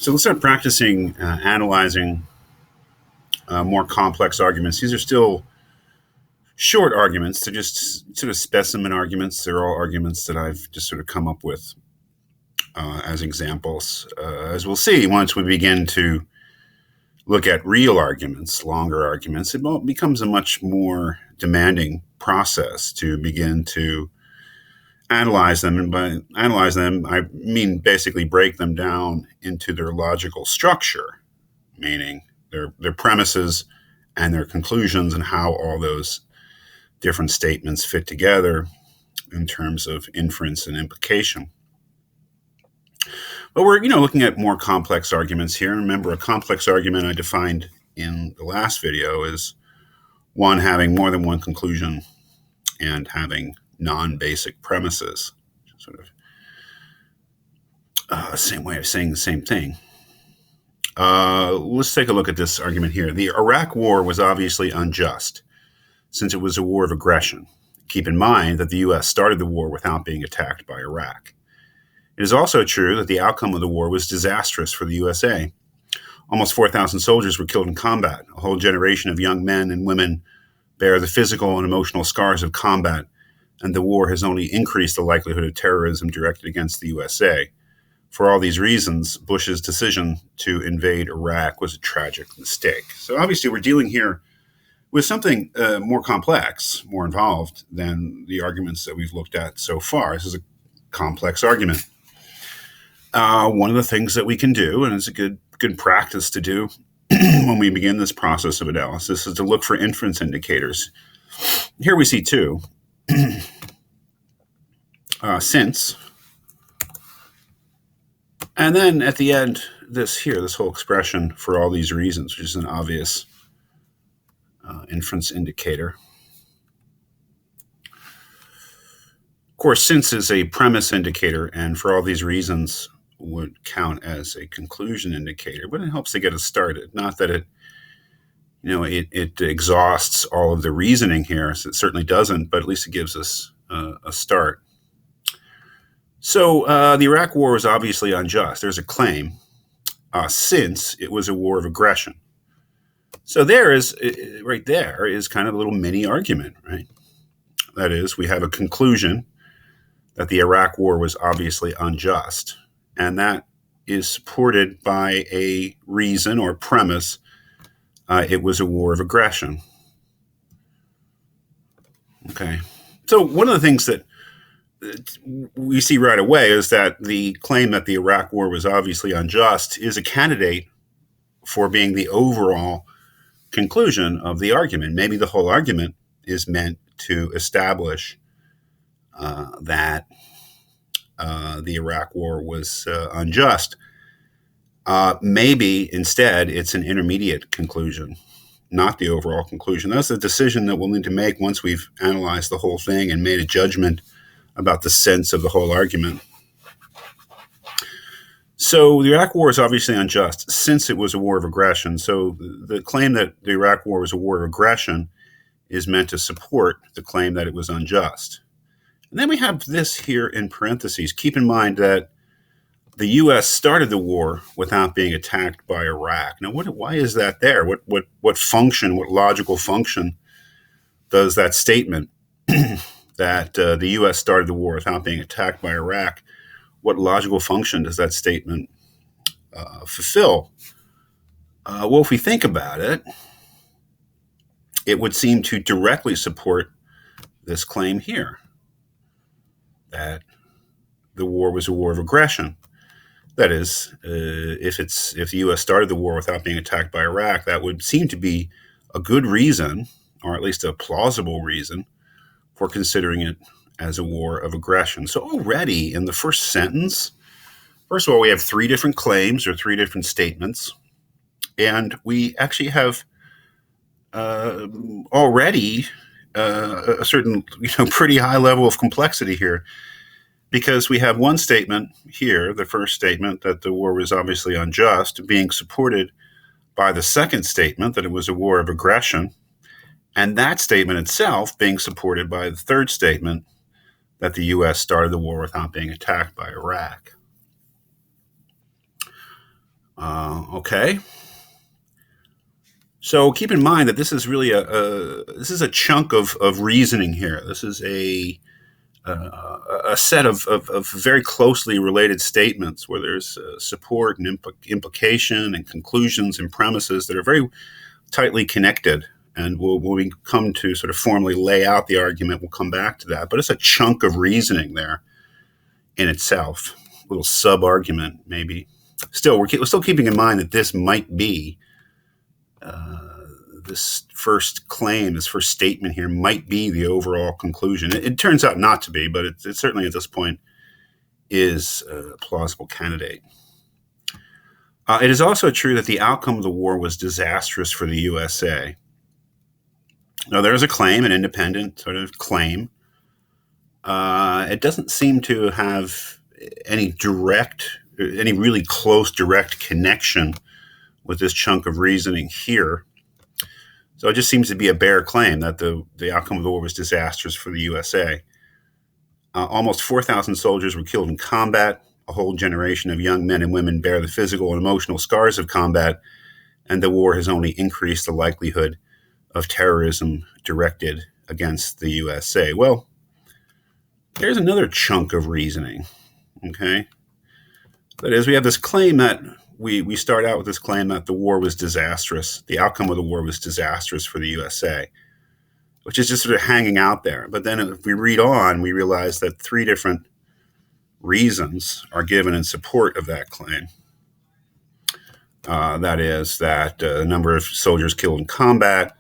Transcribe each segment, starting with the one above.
So let's start practicing analyzing more complex arguments. These are still short arguments. They're just sort of specimen arguments. They're all arguments that I've just sort of come up with as examples. As we'll see, once we begin to look at real arguments, longer arguments, it becomes a much more demanding process to begin to analyze them. And by analyze them, I mean basically break them down into their logical structure, meaning their premises and their conclusions and how all those different statements fit together in terms of inference and implication. But we're looking at more complex arguments here. Remember, a complex argument I defined in the last video is one having more than one conclusion and having non-basic premises. Sort of same way of saying the same thing. Let's take a look at this argument here. The Iraq War was obviously unjust, since it was a war of aggression. Keep in mind that the U.S. started the war without being attacked by Iraq. It is also true that the outcome of the war was disastrous for the USA. Almost 4,000 soldiers were killed in combat. A whole generation of young men and women bear the physical and emotional scars of combat, and the war has only increased the likelihood of terrorism directed against the USA. For all these reasons, Bush's decision to invade Iraq was a tragic mistake. So obviously we're dealing here with something more complex, more involved than the arguments that we've looked at so far. This is a complex argument. One of the things that we can do, and it's a good practice to do when we begin this process of analysis, is to look for inference indicators. Here we see two. Since, and then at the end, this whole expression for all these reasons, which is an obvious inference indicator. Of course, since is a premise indicator, and for all these reasons would count as a conclusion indicator, but it helps to get us started. Not that it exhausts all of the reasoning here, so it certainly doesn't, but at least it gives us a start. So the Iraq War was obviously unjust. There's a claim, since it was a war of aggression. So right there is kind of a little mini argument, right? That is, we have a conclusion that the Iraq War was obviously unjust, and that is supported by a reason or premise. It was a war of aggression. Okay. So one of the things that we see right away is that the claim that the Iraq War was obviously unjust is a candidate for being the overall conclusion of the argument. Maybe the whole argument is meant to establish that the Iraq War was unjust. Maybe instead it's an intermediate conclusion, not the overall conclusion. That's a decision that we'll need to make once we've analyzed the whole thing and made a judgment about the sense of the whole argument. So the Iraq War is obviously unjust since it was a war of aggression. So the claim that the Iraq War was a war of aggression is meant to support the claim that it was unjust. And then we have this here in parentheses. Keep in mind that the U.S. started the war without being attacked by Iraq. Now, why is that there? What function, what logical function does that statement that the U.S. started the war without being attacked by Iraq, what logical function does that statement fulfill? Well, if we think about it, it would seem to directly support this claim here, that the war was a war of aggression. That is, if the U.S. started the war without being attacked by Iraq, that would seem to be a good reason, or at least a plausible reason, for considering it as a war of aggression. So already in the first sentence, first of all, we have three different claims or three different statements, and we actually have already a certain pretty high level of complexity here, because we have one statement here, the first statement, that the war was obviously unjust, being supported by the second statement that it was a war of aggression, and that statement itself being supported by the third statement that the U.S. started the war without being attacked by Iraq. Okay. So keep in mind that this is really a chunk of reasoning here. This is a set of very closely related statements where there's support and implication and conclusions and premises that are very tightly connected. And when we come to sort of formally lay out the argument, we'll come back to that. But it's a chunk of reasoning there in itself, a little sub-argument maybe. Still, we're still keeping in mind that this might be this first claim, this first statement here might be the overall conclusion. It turns out not to be, but it certainly at this point is a plausible candidate. It is also true that the outcome of the war was disastrous for the USA. Now, there's a claim, an independent sort of claim. It doesn't seem to have any really close direct connection with this chunk of reasoning here. So it just seems to be a bare claim that the outcome of the war was disastrous for the USA. Almost 4,000 soldiers were killed in combat. A whole generation of young men and women bear the physical and emotional scars of combat, and the war has only increased the likelihood of terrorism directed against the USA. Well, there's another chunk of reasoning, okay? That is, we have this claim that we start out with this claim that the war was disastrous. The outcome of the war was disastrous for the USA, which is just sort of hanging out there. But then if we read on, we realize that three different reasons are given in support of that claim. That is that the number of soldiers killed in combat,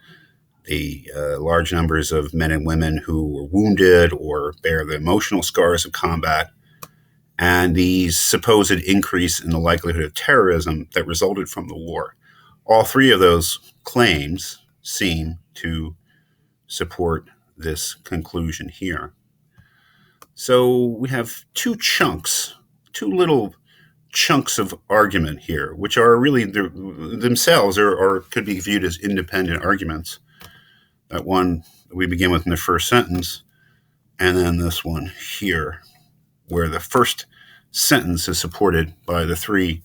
the large numbers of men and women who were wounded or bear the emotional scars of combat, and the supposed increase in the likelihood of terrorism that resulted from the war. All three of those claims seem to support this conclusion here. So we have two little chunks of argument here, which are really themselves or could be viewed as independent arguments. That one we begin with in the first sentence, and then this one here, where the first sentence is supported by the three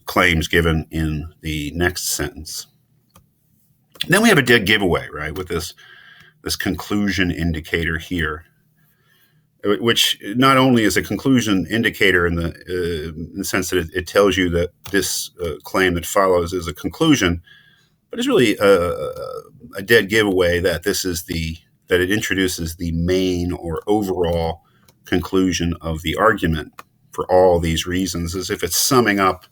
claims given in the next sentence. Then we have a dead giveaway, right, with this conclusion indicator here, which not only is a conclusion indicator in the sense that it tells you that this claim that follows is a conclusion, but it's really a dead giveaway that that it introduces the main or overall conclusion of the argument for all these reasons, as if it's summing up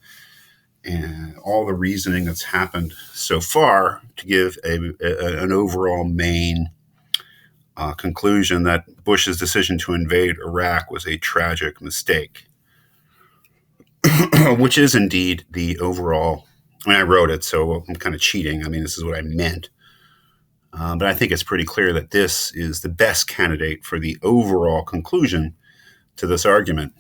all the reasoning that's happened so far to give an overall main conclusion that Bush's decision to invade Iraq was a tragic mistake, which is indeed the overall. I mean, I wrote it, so I'm kind of cheating. I mean, this is what I meant. But I think it's pretty clear that this is the best candidate for the overall conclusion to this argument.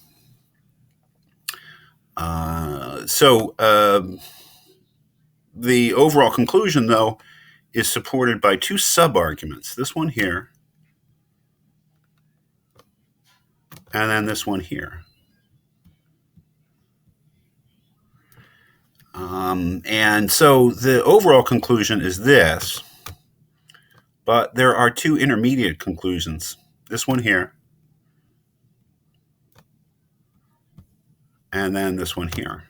The overall conclusion, though, is supported by two sub-arguments. This one here, and then this one here. And so the overall conclusion is this, but there are two intermediate conclusions. This one here, and then this one here.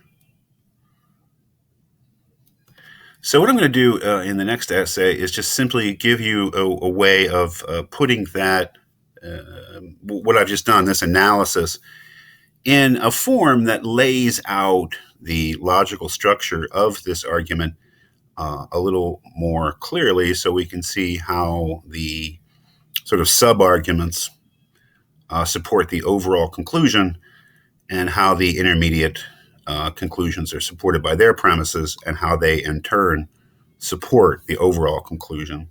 So what I'm going to do in the next essay is just simply give you a way of putting that, what I've just done, this analysis, in a form that lays out the logical structure of this argument a little more clearly, so we can see how the sort of sub-arguments support the overall conclusion, and how the intermediate conclusions are supported by their premises, and how they in turn support the overall conclusion.